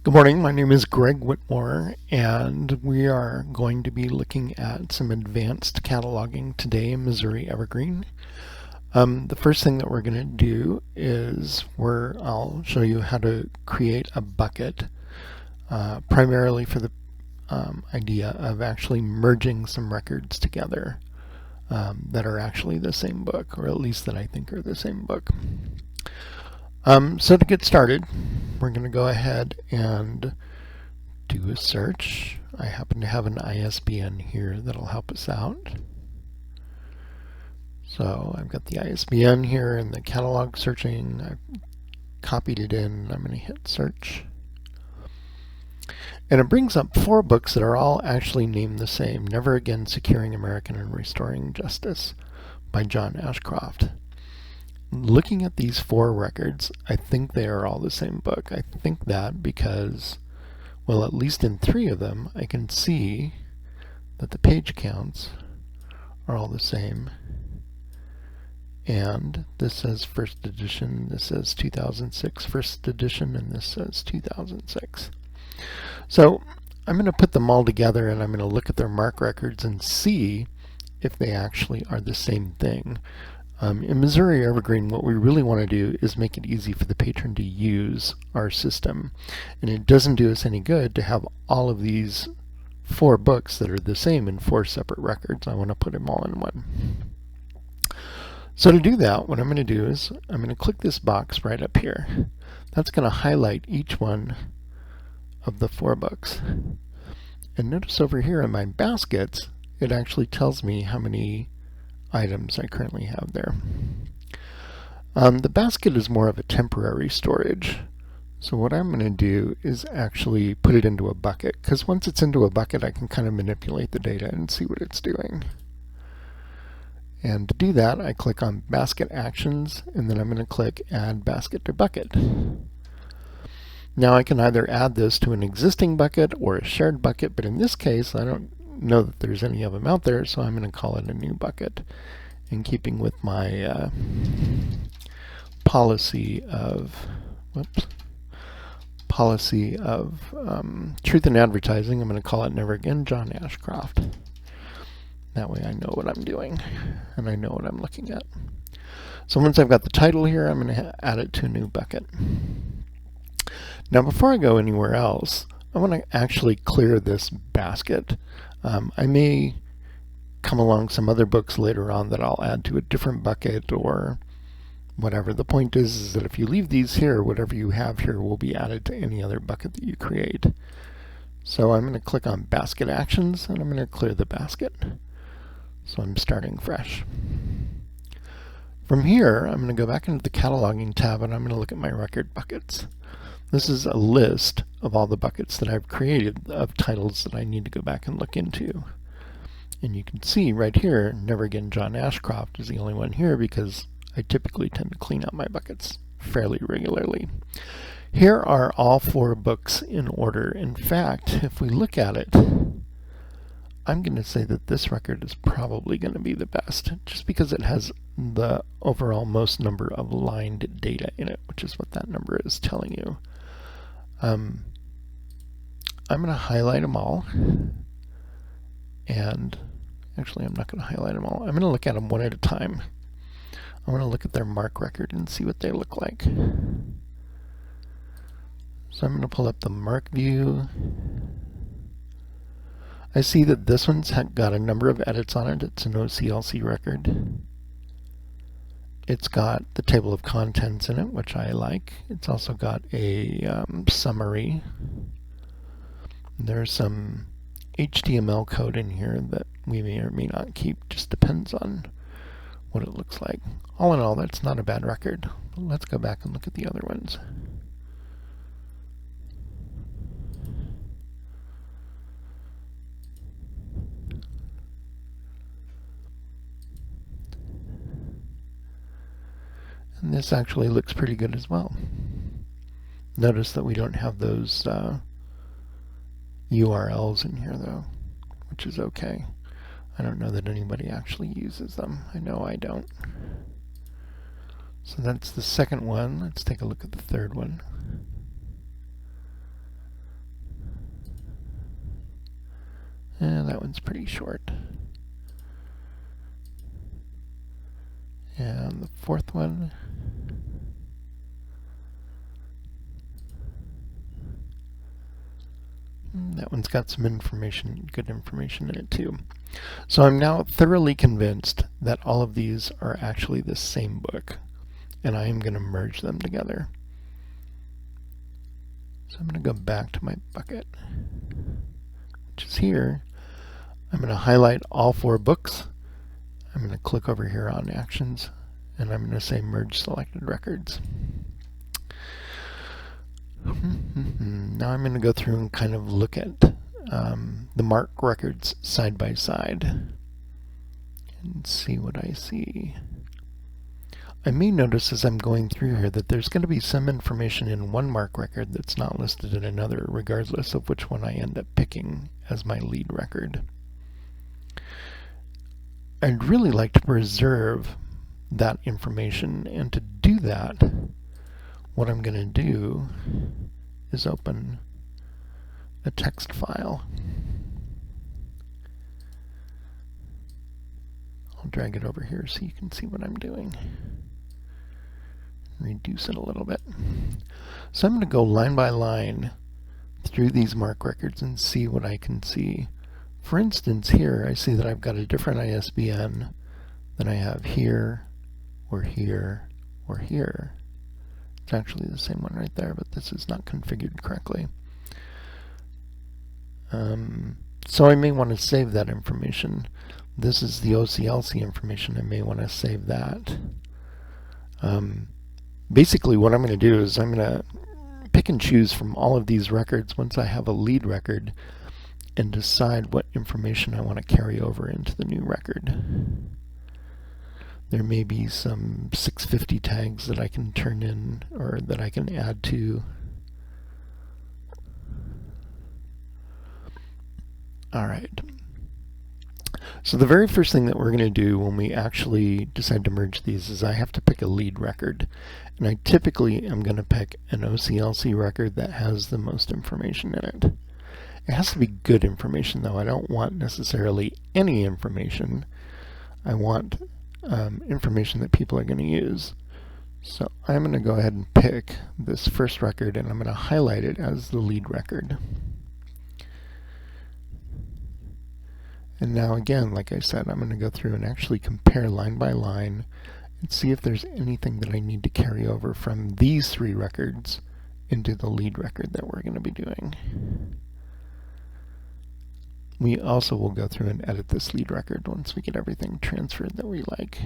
Good morning, my name is Greg Whitmore, and we are going to be looking at some advanced cataloging today in Missouri Evergreen. The first thing that we're going to do is I'll show you how to create a bucket, primarily for the idea of actually merging some records together that are actually the same book, or at least that I think are the same book. So to get started, we're going to go ahead and do a search. I happen to have an ISBN here that'll help us out. So I've got the ISBN here and the catalog searching. I've copied it in. I'm going to hit search. And it brings up 4 books that are all actually named the same. Never Again Securing American and Restoring Justice by John Ashcroft. Looking at these 4 records, I think they are all the same book. I think that because, well, at least in 3 of them, I can see that the page counts are all the same. And this says first edition, this says 2006 first edition, and this says 2006. So I'm going to put them all together and I'm going to look at their MARC records and see if they actually are the same thing. In Missouri Evergreen, what we really want to do is make it easy for the patron to use our system. And it doesn't do us any good to have all of these 4 books that are the same in 4 separate records. I want to put them all in one. So to do that, what I'm going to do is I'm going to click this box right up here. That's going to highlight each one of the 4 books. And notice over here in my baskets, it actually tells me how many items I currently have there. The basket is more of a temporary storage. So what I'm going to do is actually put it into a bucket, because once it's into a bucket I can kind of manipulate the data and see what it's doing. And to do that, I click on Basket Actions, and then I'm going to click Add Basket to Bucket. Now I can either add this to an existing bucket or a shared bucket, but in this case I don't know that there's any of them out there, so I'm going to call it a new bucket, in keeping with my policy of truth in advertising. I'm going to call it Never Again John Ashcroft. That way I know what I'm doing and I know what I'm looking at. So once I've got the title here, I'm going to add it to a new bucket. Now before I go anywhere else, I want to actually clear this basket. I may come along some other books later on that I'll add to a different bucket or whatever. The point is that if you leave these here, whatever you have here will be added to any other bucket that you create. So I'm going to click on Basket Actions and I'm going to clear the basket. So I'm starting fresh. From here, I'm going to go back into the Cataloging tab and I'm going to look at my record buckets. This is a list of all the buckets that I've created of titles that I need to go back and look into. And you can see right here, Never Again John Ashcroft is the only one here because I typically tend to clean out my buckets fairly regularly. Here are all 4 books in order. In fact, if we look at it, I'm going to say that this record is probably going to be the best, just because it has the overall most number of lined data in it, which is what that number is telling you. I'm going to highlight them all, and actually I'm not going to highlight them all. I'm going to look at them one at a time. I want to look at their MARC record and see what they look like. So I'm going to pull up the MARC view. I see that this one's got a number of edits on it. It's an OCLC record. It's got the table of contents in it, which I like. It's also got a summary. There's some HTML code in here that we may or may not keep, just depends on what it looks like. All in all, that's not a bad record. Let's go back and look at the other ones. And this actually looks pretty good as well. Notice that we don't have those URLs in here though, which is okay. I don't know that anybody actually uses them. I know I don't. So that's the second one. Let's take a look at the third one. And that one's pretty short. And the fourth one, that one's got some information, good information in it too. So I'm now thoroughly convinced that all of these are actually the same book, and I am going to merge them together. So I'm going to go back to my bucket, which is here. I'm going to highlight all 4 books. I'm going to click over here on Actions, and I'm going to say Merge Selected Records. Now I'm going to go through and kind of look at the MARC records side by side and see what I see. I may notice as I'm going through here that there's going to be some information in one MARC record that's not listed in another, regardless of which one I end up picking as my lead record. I'd really like to preserve that information, and to do that, what I'm going to do is open a text file. I'll drag it over here so you can see what I'm doing. Reduce it a little bit. So I'm going to go line by line through these MARC records and see what I can see. For instance, here I see that I've got a different ISBN than I have here, or here, or here. It's actually the same one right there, but this is not configured correctly. So I may want to save that information. This is the OCLC information. I may want to save that. Basically what I'm going to do is I'm going to pick and choose from all of these records once I have a lead record and decide what information I want to carry over into the new record. There may be some 650 tags that I can turn in or that I can add to. Alright. So the very first thing that we're going to do when we actually decide to merge these is I have to pick a lead record. And I typically am going to pick an OCLC record that has the most information in it. It has to be good information though. I don't want necessarily any information. I want information that people are going to use. So I'm going to go ahead and pick this first record and I'm going to highlight it as the lead record. And now again, like I said, I'm going to go through and actually compare line by line and see if there's anything that I need to carry over from these 3 records into the lead record that we're going to be doing. We also will go through and edit this lead record once we get everything transferred that we like.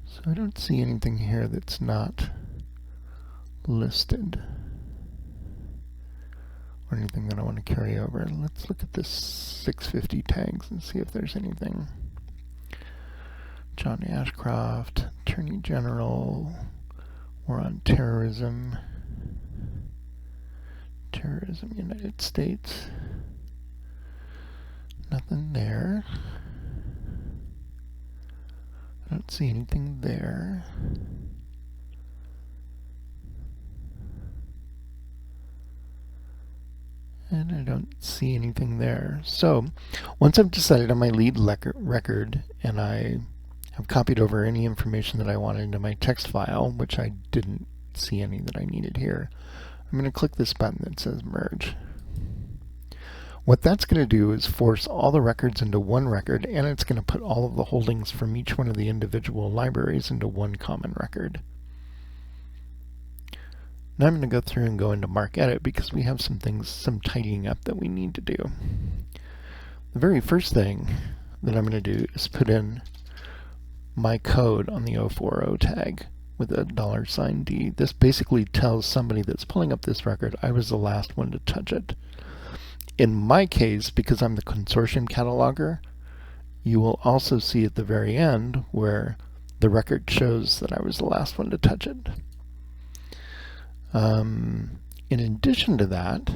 So I don't see anything here that's not listed or anything that I want to carry over. Let's look at this 650 tags and see if there's anything. John Ashcroft, Attorney General, War on Terrorism, Terrorism United States. Nothing there. I don't see anything there. And I don't see anything there. So, once I've decided on my lead record and I have copied over any information that I wanted into my text file, which I didn't see any that I needed here, I'm going to click this button that says Merge. What that's going to do is force all the records into one record, and it's going to put all of the holdings from each one of the individual libraries into one common record. Now I'm going to go through and go into MARC Edit because we have some tidying up that we need to do. The very first thing that I'm going to do is put in my code on the 040 tag with a $D. This basically tells somebody that's pulling up this record I was the last one to touch it. In my case, because I'm the consortium cataloger, you will also see at the very end where the record shows that I was the last one to touch it. In addition to that,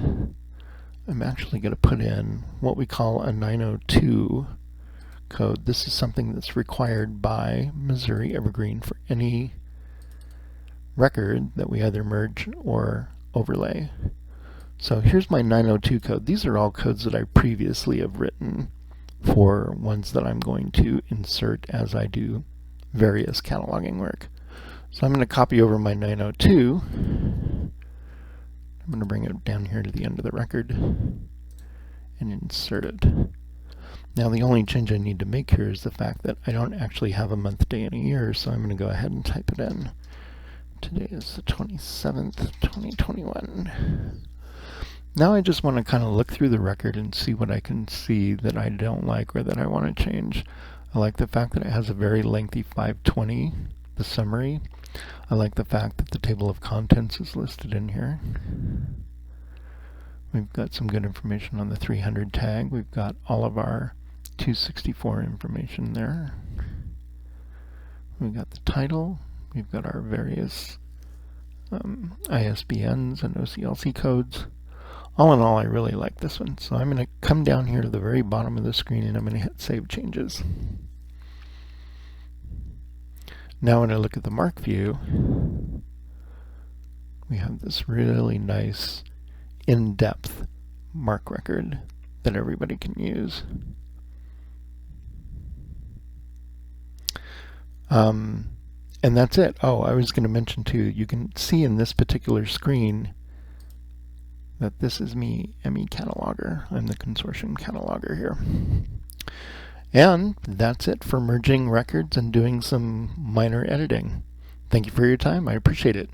I'm actually going to put in what we call a 902 code. This is something that's required by Missouri Evergreen for any record that we either merge or overlay. So here's my 902 code. These are all codes that I previously have written for ones that I'm going to insert as I do various cataloging work. So I'm going to copy over my 902. I'm going to bring it down here to the end of the record and insert it. Now the only change I need to make here is the fact that I don't actually have a month, day, and a year, so I'm going to go ahead and type it in. Today is the 27th, 2021. Now I just want to kind of look through the record and see what I can see that I don't like or that I want to change. I like the fact that it has a very lengthy 520, the summary. I like the fact that the table of contents is listed in here. We've got some good information on the 300 tag. We've got all of our 264 information there. We've got the title. We've got our various ISBNs and OCLC codes. All in all, I really like this one. So I'm going to come down here to the very bottom of the screen and I'm going to hit Save Changes. Now when I look at the mark view, we have this really nice in-depth mark record that everybody can use. And that's it. Oh, I was going to mention too, you can see in this particular screen that this is me, ME Cataloger. I'm the consortium cataloger here. And that's it for merging records and doing some minor editing. Thank you for your time. I appreciate it.